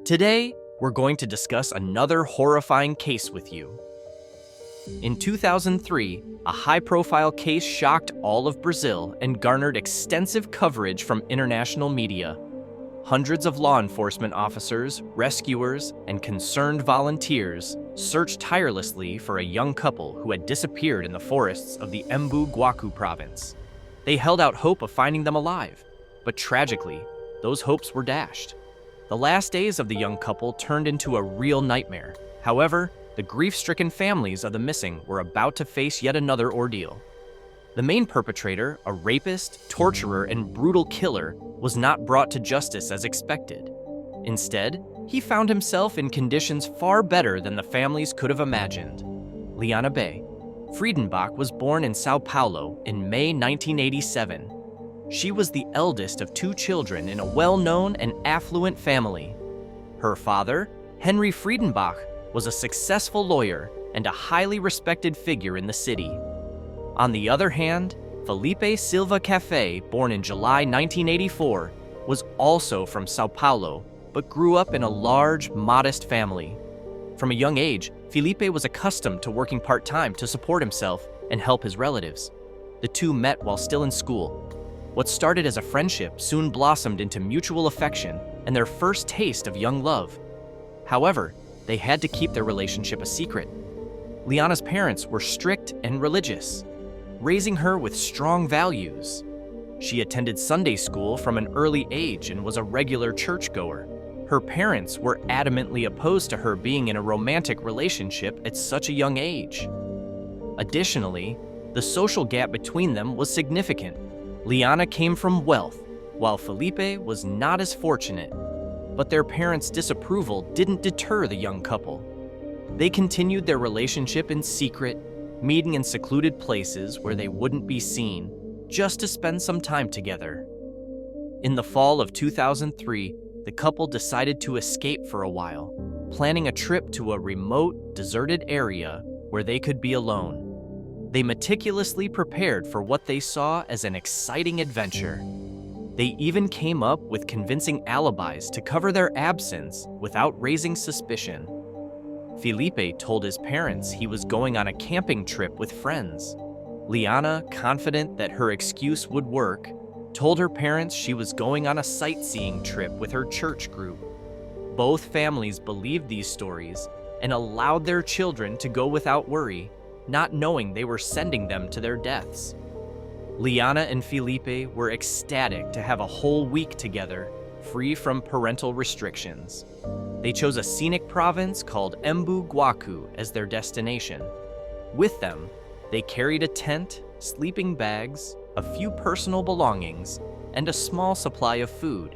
Today, we're going to discuss another horrifying case with you. In 2003, a high-profile case shocked all of Brazil and garnered extensive coverage from international media. Hundreds of law enforcement officers, rescuers, and concerned volunteers searched tirelessly for a young couple who had disappeared in the forests of the Embu Guacu province. They held out hope of finding them alive, but tragically, those hopes were dashed. The last days of the young couple turned into a real nightmare. However, the grief-stricken families of the missing were about to face yet another ordeal. The main perpetrator, a rapist, torturer, and brutal killer, was not brought to justice as expected. Instead, he found himself in conditions far better than the families could have imagined. Liana Friedenbach was born in Sao Paulo in May 1987. She was the eldest of two children in a well-known and affluent family. Her father, Henry Friedenbach, was a successful lawyer and a highly respected figure in the city. On the other hand, Felipe Silva Caffé, born in July 1984, was also from Sao Paulo, but grew up in a large, modest family. From a young age, Felipe was accustomed to working part-time to support himself and help his relatives. The two met while still in school. What started as a friendship soon blossomed into mutual affection and their first taste of young love. However, they had to keep their relationship a secret. Liana's parents were strict and religious, raising her with strong values. She attended Sunday school from an early age and was a regular churchgoer. Her parents were adamantly opposed to her being in a romantic relationship at such a young age. Additionally, the social gap between them was significant. Liana came from wealth, while Felipe was not as fortunate. But their parents' disapproval didn't deter the young couple. They continued their relationship in secret, meeting in secluded places where they wouldn't be seen, just to spend some time together. In the fall of 2003, the couple decided to escape for a while, planning a trip to a remote, deserted area where they could be alone. They meticulously prepared for what they saw as an exciting adventure. They even came up with convincing alibis to cover their absence without raising suspicion. Felipe told his parents he was going on a camping trip with friends. Liana, confident that her excuse would work, told her parents she was going on a sightseeing trip with her church group. Both families believed these stories and allowed their children to go without worry, not knowing they were sending them to their deaths. Liana and Felipe were ecstatic to have a whole week together, free from parental restrictions. They chose a scenic province called Embu Guacu as their destination. With them, they carried a tent, sleeping bags, a few personal belongings, and a small supply of food.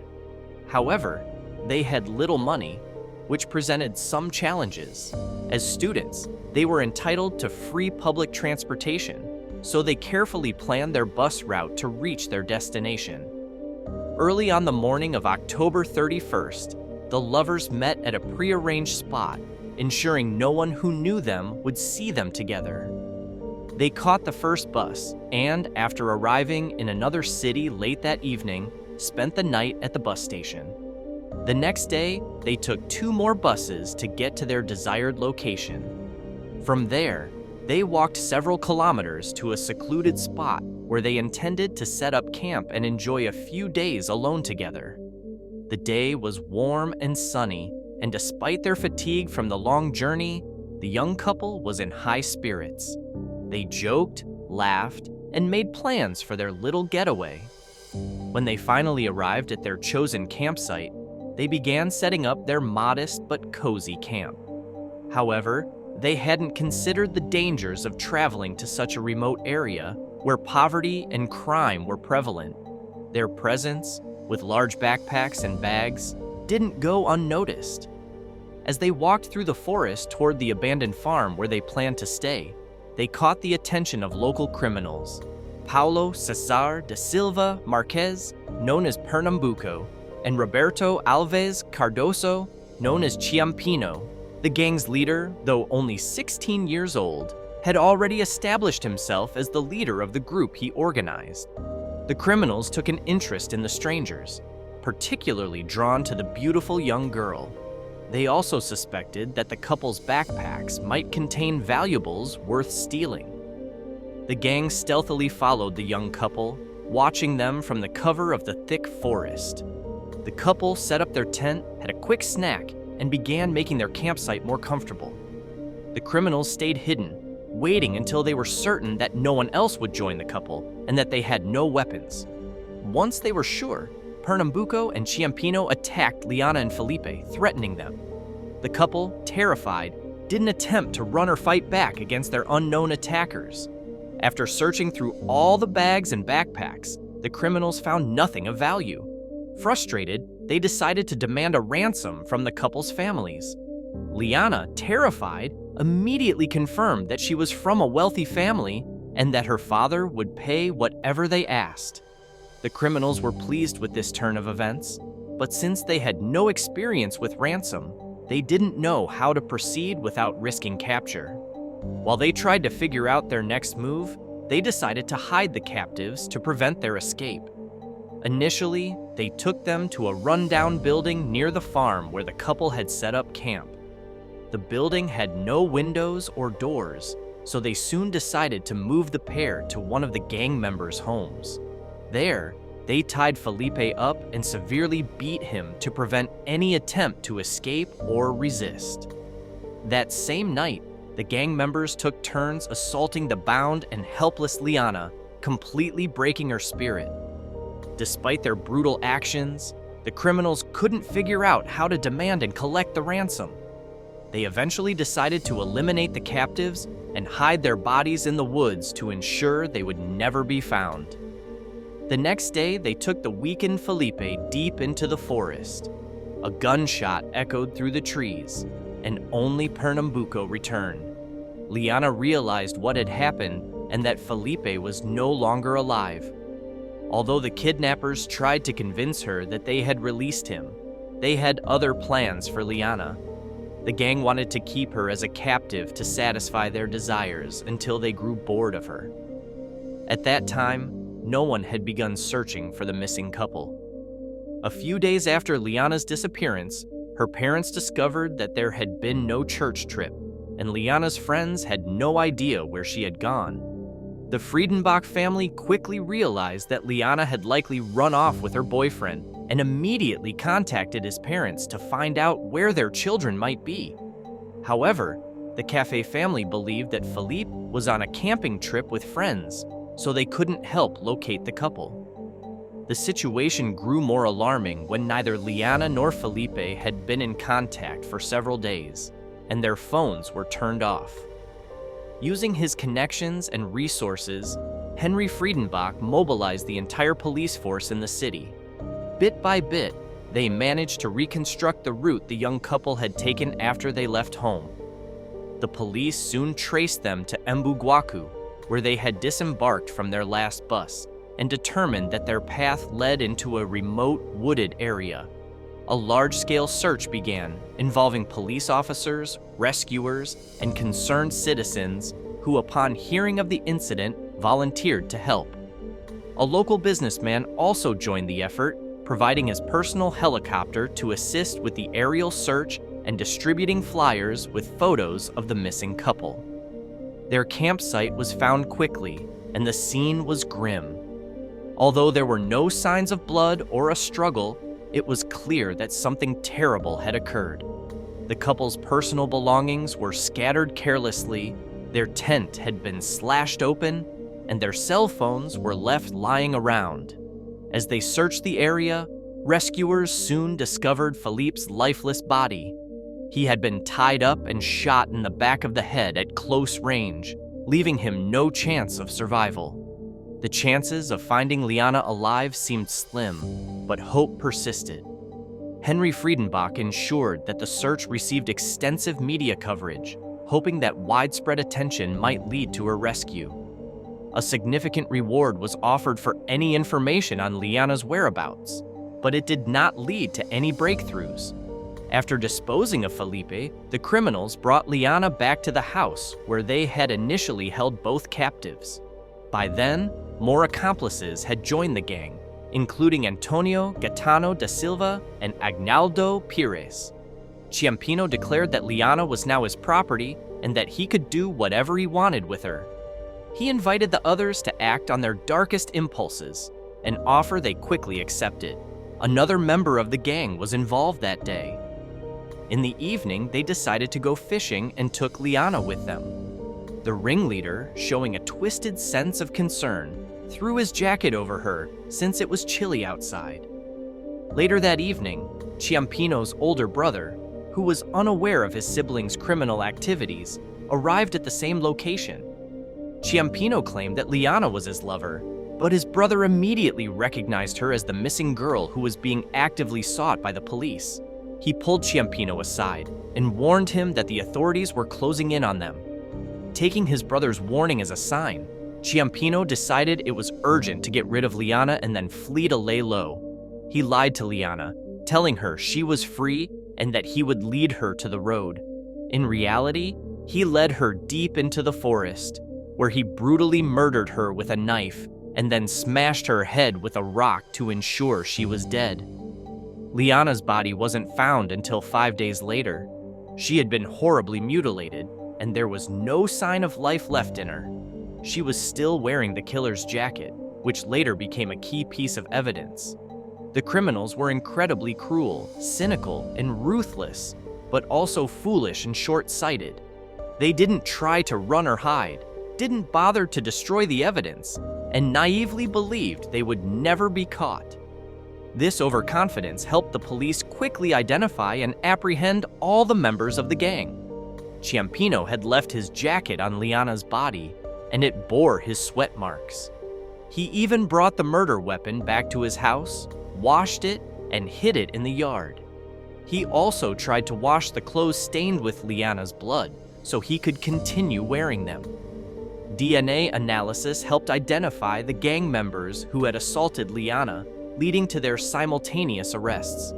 However, they had little money, which presented some challenges. As students, they were entitled to free public transportation, so they carefully planned their bus route to reach their destination. Early on the morning of October 31st, the lovers met at a prearranged spot, ensuring no one who knew them would see them together. They caught the first bus and, after arriving in another city late that evening, spent the night at the bus station. The next day, they took 2 more buses to get to their desired location. From there, they walked several kilometers to a secluded spot where they intended to set up camp and enjoy a few days alone together. The day was warm and sunny, and despite their fatigue from the long journey, the young couple was in high spirits. They joked, laughed, and made plans for their little getaway. When they finally arrived at their chosen campsite, they began setting up their modest but cozy camp. However, they hadn't considered the dangers of traveling to such a remote area where poverty and crime were prevalent. Their presence, with large backpacks and bags, didn't go unnoticed. As they walked through the forest toward the abandoned farm where they planned to stay, they caught the attention of local criminals. Paulo Cesar da Silva Marques, known as Pernambuco, and Roberto Alves Cardoso, known as Chiampino. The gang's leader, though only 16 years old, had already established himself as the leader of the group he organized. The criminals took an interest in the strangers, particularly drawn to the beautiful young girl. They also suspected that the couple's backpacks might contain valuables worth stealing. The gang stealthily followed the young couple, watching them from the cover of the thick forest. The couple set up their tent, had a quick snack, and began making their campsite more comfortable. The criminals stayed hidden, waiting until they were certain that no one else would join the couple and that they had no weapons. Once they were sure, Pernambuco and Ciampino attacked Liana and Felipe, threatening them. The couple, terrified, didn't attempt to run or fight back against their unknown attackers. After searching through all the bags and backpacks, the criminals found nothing of value. Frustrated, they decided to demand a ransom from the couple's families. Liana, terrified, immediately confirmed that she was from a wealthy family and that her father would pay whatever they asked. The criminals were pleased with this turn of events, but since they had no experience with ransom, they didn't know how to proceed without risking capture. While they tried to figure out their next move, they decided to hide the captives to prevent their escape. Initially, they took them to a rundown building near the farm where the couple had set up camp. The building had no windows or doors, so they soon decided to move the pair to one of the gang members' homes. There, they tied Felipe up and severely beat him to prevent any attempt to escape or resist. That same night, the gang members took turns assaulting the bound and helpless Liana, completely breaking her spirit. Despite their brutal actions, the criminals couldn't figure out how to demand and collect the ransom. They eventually decided to eliminate the captives and hide their bodies in the woods to ensure they would never be found. The next day, they took the weakened Felipe deep into the forest. A gunshot echoed through the trees, and only Pernambuco returned. Liana realized what had happened and that Felipe was no longer alive. Although the kidnappers tried to convince her that they had released him, they had other plans for Liana. The gang wanted to keep her as a captive to satisfy their desires until they grew bored of her. At that time, no one had begun searching for the missing couple. A few days after Liana's disappearance, her parents discovered that there had been no church trip, and Liana's friends had no idea where she had gone. The Friedenbach family quickly realized that Liana had likely run off with her boyfriend and immediately contacted his parents to find out where their children might be. However, the Caffé family believed that Felipe was on a camping trip with friends, so they couldn't help locate the couple. The situation grew more alarming when neither Liana nor Felipe had been in contact for several days, and their phones were turned off. Using his connections and resources, Henry Friedenbach mobilized the entire police force in the city. Bit by bit, they managed to reconstruct the route the young couple had taken after they left home. The police soon traced them to Embu-Guacu, where they had disembarked from their last bus, and determined that their path led into a remote, wooded area. A large-scale search began, involving police officers, rescuers, and concerned citizens who, upon hearing of the incident, volunteered to help. A local businessman also joined the effort, providing his personal helicopter to assist with the aerial search and distributing flyers with photos of the missing couple. Their campsite was found quickly, and the scene was grim. Although there were no signs of blood or a struggle, it was clear that something terrible had occurred. The couple's personal belongings were scattered carelessly, their tent had been slashed open, and their cell phones were left lying around. As they searched the area, rescuers soon discovered Felipe's lifeless body. He had been tied up and shot in the back of the head at close range, leaving him no chance of survival. The chances of finding Liana alive seemed slim, but hope persisted. Henry Friedenbach ensured that the search received extensive media coverage, hoping that widespread attention might lead to her rescue. A significant reward was offered for any information on Liana's whereabouts, but it did not lead to any breakthroughs. After disposing of Felipe, the criminals brought Liana back to the house where they had initially held both captives. By then, more accomplices had joined the gang, including Antonio Gaetano da Silva and Agnaldo Pires. Ciampino declared that Liana was now his property and that he could do whatever he wanted with her. He invited the others to act on their darkest impulses, an offer they quickly accepted. Another member of the gang was involved that day. In the evening, they decided to go fishing and took Liana with them. The ringleader, showing a twisted sense of concern, threw his jacket over her since it was chilly outside. Later that evening, Ciampino's older brother, who was unaware of his siblings' criminal activities, arrived at the same location. Ciampino claimed that Liana was his lover, but his brother immediately recognized her as the missing girl who was being actively sought by the police. He pulled Ciampino aside and warned him that the authorities were closing in on them. Taking his brother's warning as a sign, Ciampino decided it was urgent to get rid of Liana and then flee to lay low. He lied to Liana, telling her she was free and that he would lead her to the road. In reality, he led her deep into the forest, where he brutally murdered her with a knife and then smashed her head with a rock to ensure she was dead. Liana's body wasn't found until 5 days later. She had been horribly mutilated, and there was no sign of life left in her. She was still wearing the killer's jacket, which later became a key piece of evidence. The criminals were incredibly cruel, cynical, and ruthless, but also foolish and short-sighted. They didn't try to run or hide, didn't bother to destroy the evidence, and naively believed they would never be caught. This overconfidence helped the police quickly identify and apprehend all the members of the gang. Ciampino had left his jacket on Liana's body, and it bore his sweat marks. He even brought the murder weapon back to his house, washed it, and hid it in the yard. He also tried to wash the clothes stained with Liana's blood so he could continue wearing them. DNA analysis helped identify the gang members who had assaulted Liana, leading to their simultaneous arrests.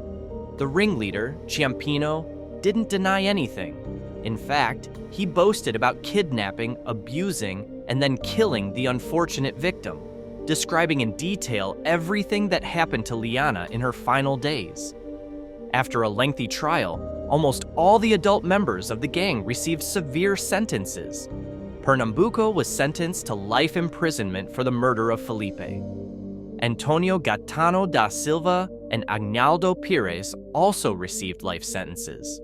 The ringleader, Ciampino, didn't deny anything. In fact, he boasted about kidnapping, abusing, and then killing the unfortunate victim, describing in detail everything that happened to Liana in her final days. After a lengthy trial, almost all the adult members of the gang received severe sentences. Pernambuco was sentenced to life imprisonment for the murder of Felipe. Antonio Gaetano da Silva and Agnaldo Pires also received life sentences.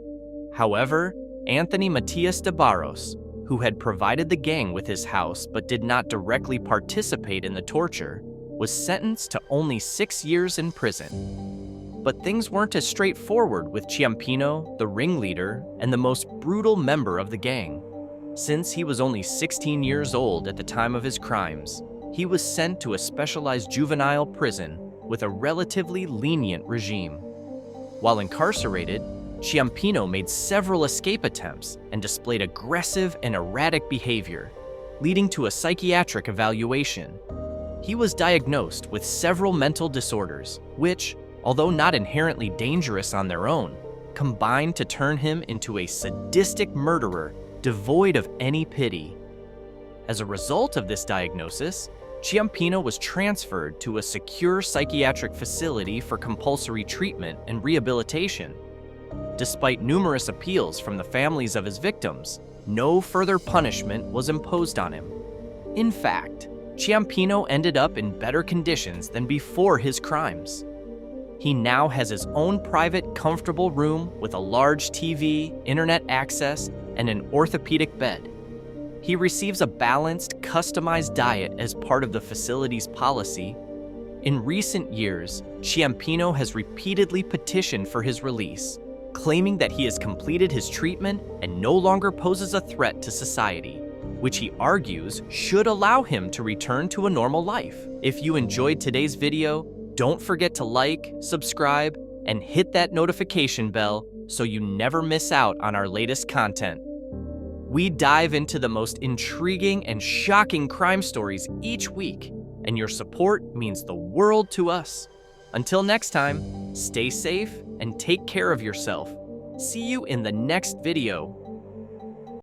However, Anthony Matias de Barros, who had provided the gang with his house but did not directly participate in the torture, was sentenced to only 6 years in prison. But things weren't as straightforward with Ciampino, the ringleader, and the most brutal member of the gang. Since he was only 16 years old at the time of his crimes, he was sent to a specialized juvenile prison with a relatively lenient regime. While incarcerated, Ciampino made several escape attempts and displayed aggressive and erratic behavior, leading to a psychiatric evaluation. He was diagnosed with several mental disorders, which, although not inherently dangerous on their own, combined to turn him into a sadistic murderer devoid of any pity. As a result of this diagnosis, Ciampino was transferred to a secure psychiatric facility for compulsory treatment and rehabilitation. Despite numerous appeals from the families of his victims, no further punishment was imposed on him. In fact, Ciampino ended up in better conditions than before his crimes. He now has his own private, comfortable room with a large TV, internet access, and an orthopedic bed. He receives a balanced, customized diet as part of the facility's policy. In recent years, Ciampino has repeatedly petitioned for his release, claiming that he has completed his treatment and no longer poses a threat to society, which he argues should allow him to return to a normal life. If you enjoyed today's video, don't forget to like, subscribe, and hit that notification bell so you never miss out on our latest content. We dive into the most intriguing and shocking crime stories each week, and your support means the world to us. Until next time, stay safe and take care of yourself. See you in the next video.